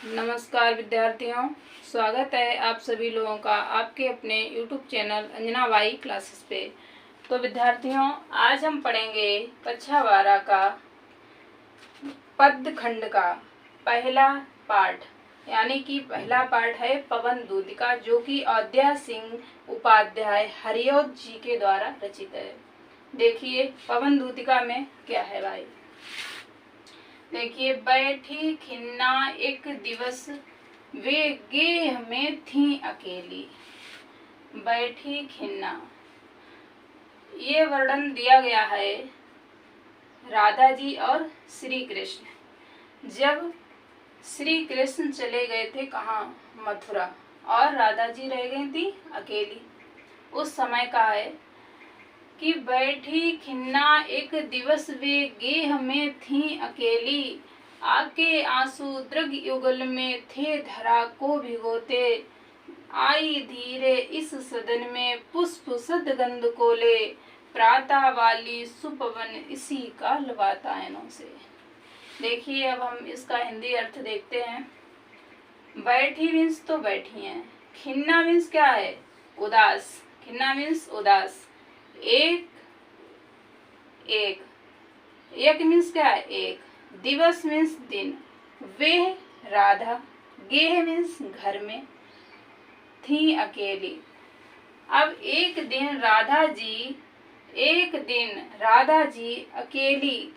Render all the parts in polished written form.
नमस्कार विद्यार्थियों, स्वागत है आप सभी लोगों का आपके अपने YouTube channel Anjana by classes पे। तो विद्यार्थियों, आज हम पढ़ेंगे कक्षा 12 का पद्य खंड का पहला पाठ, यानी कि पहला पाठ है पवन दूतिका, जो कि अयोध्या सिंह उपाध्याय हरिऔध जी के द्वारा रचित है। देखिए पवन दूतिका में क्या है भाई। देखिए, बैठी खिन्ना एक दिवस वे गेह में थी अकेली। बैठी खिन्ना, ये वर्णन दिया गया है राधा जी और श्री कृष्ण। जब श्री कृष्ण चले गए थे कहाँ, मथुरा, और राधा जी रह गई थी अकेली। उस समय का है कि बैठी खिन्ना एक दिवस वे गेह में थी अकेली, आके आंसू दृग युगल में थे धरा को भिगोते, आई धीरे इस सदन में पुष्प सदगंध को ले, प्रातः वाली सुपवन इसी काल वातायनों से। देखिए अब हम इसका हिंदी अर्थ देखते हैं। बैठी मीन्स तो बैठी हैं, खिन्ना मीन्स क्या है, उदास। खिन्ना मीन्स उदास। एक मीन्स क्या है, एक। दिवस मीन्स दिन। वे राधा, गेह मीन्स घर में, थी अकेली। अब एक दिन राधा जी अकेली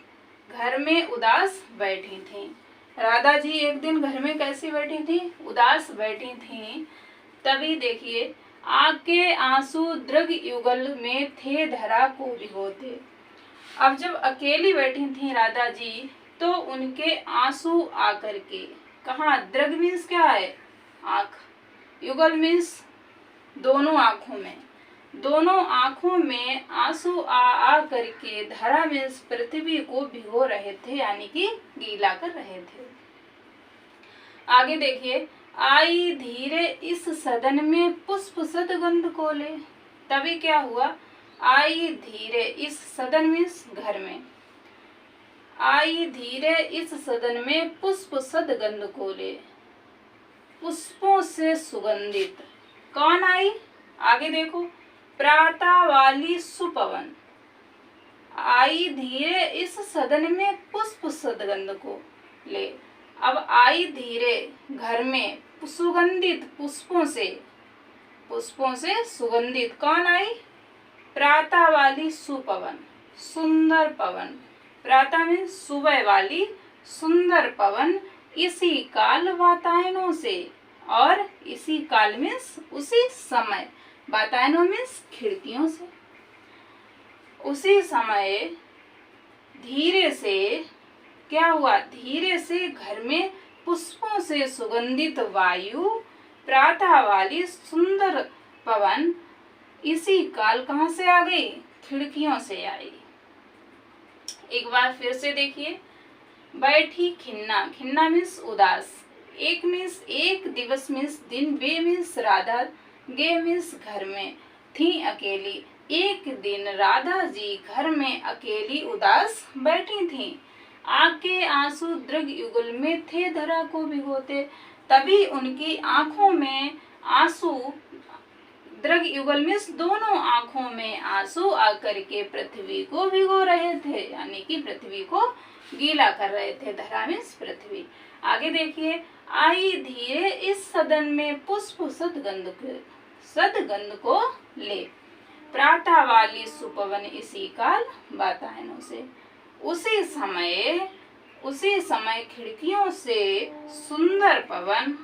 घर में उदास बैठी थी। राधा जी एक दिन घर में कैसी बैठी थी, उदास बैठी थी। तभी देखिए, आके आंसू दृग युगल में थे धरा को भिगोते। अब जब अकेली बैठी थी राधा जी, तो उनके आंसू आकर के, कहाँ, दृग मीन्स क्या है, आँख, युगल मीन्स दोनों आँखों में, दोनों आँखों में आंसू आ करके, धरा मीन्स पृथ्वी को भिगो रहे थे, यानी कि गीला कर रहे थे। आगे देखिए, आई धीरे इस सदन में पुष्प सदगंध को ले। तभी क्या हुआ, आई धीरे इस सदन मीन्स घर में, आई धीरे इस सदन में पुष्प सदगंध को ले, पुष्पों से सुगंधित। कौन आई, आगे देखो, प्रातः वाली सुपवन, आई धीरे इस सदन में पुष्प सदगंध को ले। अब आई धीरे घर में सुगंधित पुष्पों से सुगंधित, कौन आई, प्रातः वाली सुपवन, सुंदर पवन। प्रातः में सुबह वाली सुंदर पवन, इसी काल वातायनों से, और इसी काल में उसी समय, वातायनों में खिड़कियों से, उसी समय धीरे से क्या हुआ, धीरे से घर में पुष्पों से सुगंधित वायु, प्रातः वाली सुंदर पवन, इसी काल कहाँ से आ गई, खिड़कियों से आई। एक बार फिर से देखिए, बैठी खिन्ना, खिन्ना मीन्स उदास, एक मीन्स एक, दिवस मीन्स दिन, वे मीन्स राधा, गे मीन्स घर में, थी अकेली। एक दिन राधा जी घर में अकेली उदास बैठी थी, आके आंसू दृग युगल में थे धरा को भिगोते। तभी उनकी आंखों में आंसू, दृग युगल में दोनों आंखों में आंसू आकर के पृथ्वी को भिगो रहे थे, यानी कि पृथ्वी को गीला कर रहे थे। धरा मीन्स पृथ्वी। आगे देखिए, आई धीरे इस सदन में पुष्प सदगंध को ले, प्रातः वाली सुपवन इसी काल वातायनों से। उसी समय खिड़कियों से सुंदर पवन,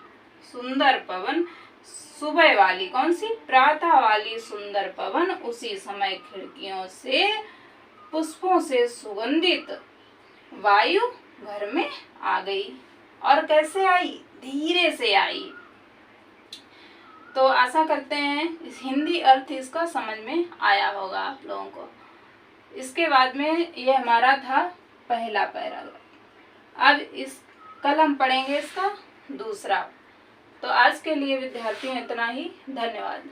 सुबह वाली, कौन सी, प्रातः वाली सुंदर पवन, उसी समय खिड़कियों से पुष्पों से सुगंधित वायु घर में आ गई। और कैसे आई, धीरे से आई। तो आशा करते हैं इस हिंदी अर्थ इसका समझ में आया होगा आप लोगों को। इसके बाद में ये हमारा था पहला पैराग्राफ। अब कल हम पढ़ेंगे इसका दूसरा। तो आज के लिए विद्यार्थियों इतना ही, धन्यवाद।